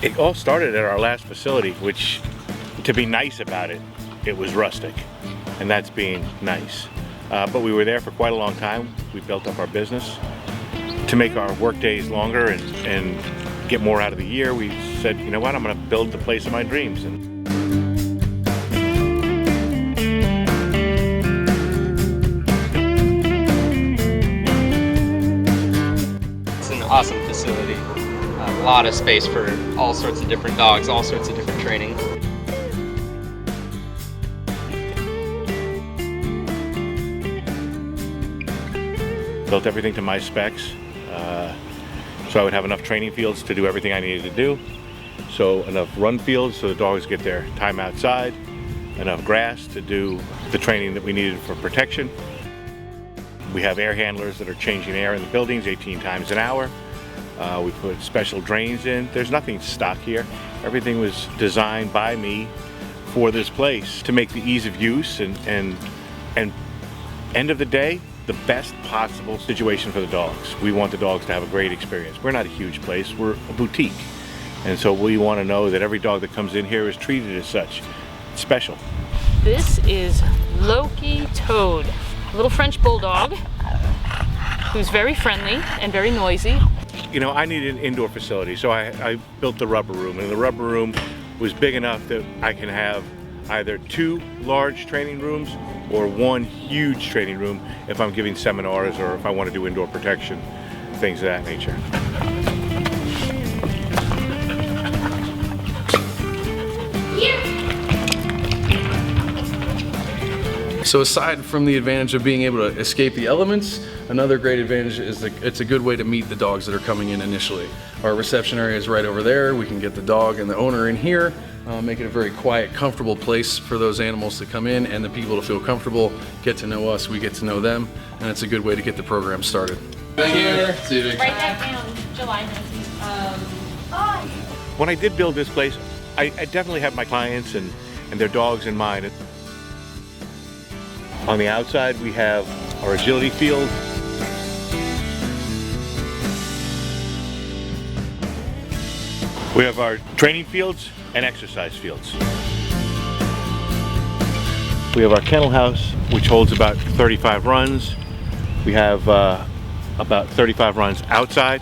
It all started at our last facility, which, to be nice about it, it was rustic, and that's being nice. But we were there for quite a long time. We built up our business. To make our work days longer and get more out of the year, we said, you know what, I'm gonna build the place of my dreams. It's an awesome facility. A lot of space for all sorts of different dogs, all sorts of different training. Built everything to my specs, so I would have enough training fields to do everything I needed to do. So enough run fields so the dogs get their time outside, enough grass to do the training that we needed for protection. We have air handlers that are changing air in the buildings 18 times an hour. We put special drains in. There's nothing stock here. Everything was designed by me for this place to make the ease of use and end of the day, the best possible situation for the dogs. We want the dogs to have a great experience. We're not a huge place, we're a boutique. And so we want to know that every dog that comes in here is treated as such. It's special. This is Loki Toad, a little French bulldog who's very friendly and very noisy. You know, I needed an indoor facility, so I built the rubber room, and the rubber room was big enough that I can have either 2 large training rooms or 1 huge training room if I'm giving seminars or if I want to do indoor protection, things of that nature. So aside from the advantage of being able to escape the elements, another great advantage is that it's a good way to meet the dogs that are coming in initially. Our reception area is right over there. We can get the dog and the owner in here, make it a very quiet, comfortable place for those animals to come in and the people to feel comfortable, get to know us, we get to know them, and it's a good way to get the program started. Thank you. See you. Write that down, July 19th. When I did build this place, I definitely had my clients and their dogs in mind. On the outside, we have our agility field. We have our training fields and exercise fields. We have our kennel house, which holds about 35 runs. We have about 35 runs outside.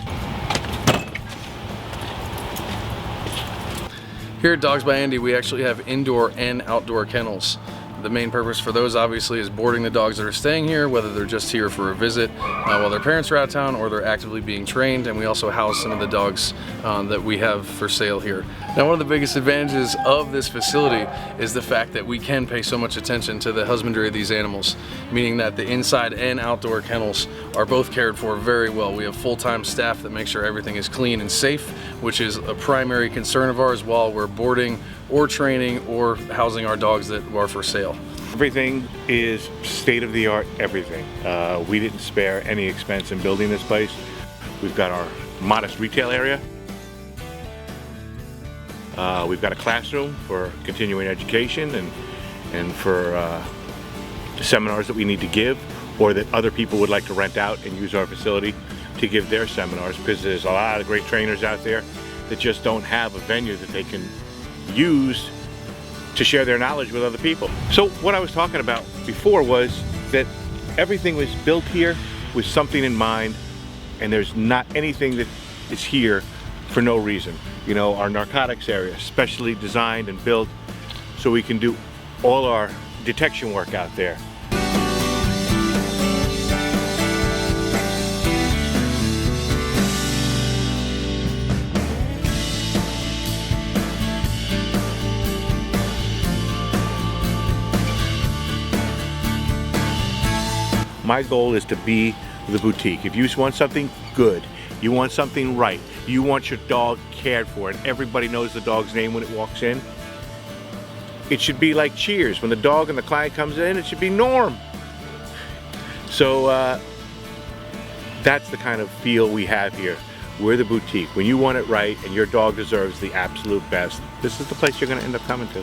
Here at Dogs by Andy, we actually have indoor and outdoor kennels. The main purpose for those obviously is boarding the dogs that are staying here, whether they're just here for a visit while their parents are out of town or they're actively being trained, and we also house some of the dogs that we have for sale here. Now, one of the biggest advantages of this facility is the fact that we can pay so much attention to the husbandry of these animals, meaning that the inside and outdoor kennels are both cared for very well. We have full-time staff that make sure everything is clean and safe, which is a primary concern of ours while we're boarding or training or housing our dogs that are for sale. Everything is state-of-the-art, everything. We didn't spare any expense in building this place. We've got our modest retail area. We've got a classroom for continuing education and for seminars that we need to give or that other people would like to rent out and use our facility to give their seminars, because there's a lot of great trainers out there that just don't have a venue that they can use to share their knowledge with other people. So what I was talking about before was that everything was built here with something in mind, and there's not anything that is here for no reason. You know, our narcotics area, specially designed and built so we can do all our detection work out there. My goal is to be the boutique. If you want something good, you want something right, you want your dog cared for, and everybody knows the dog's name when it walks in, it should be like Cheers. When the dog and the client comes in, it should be Norm. So that's the kind of feel we have here. We're the boutique. When you want it right and your dog deserves the absolute best, this is the place you're going to end up coming to.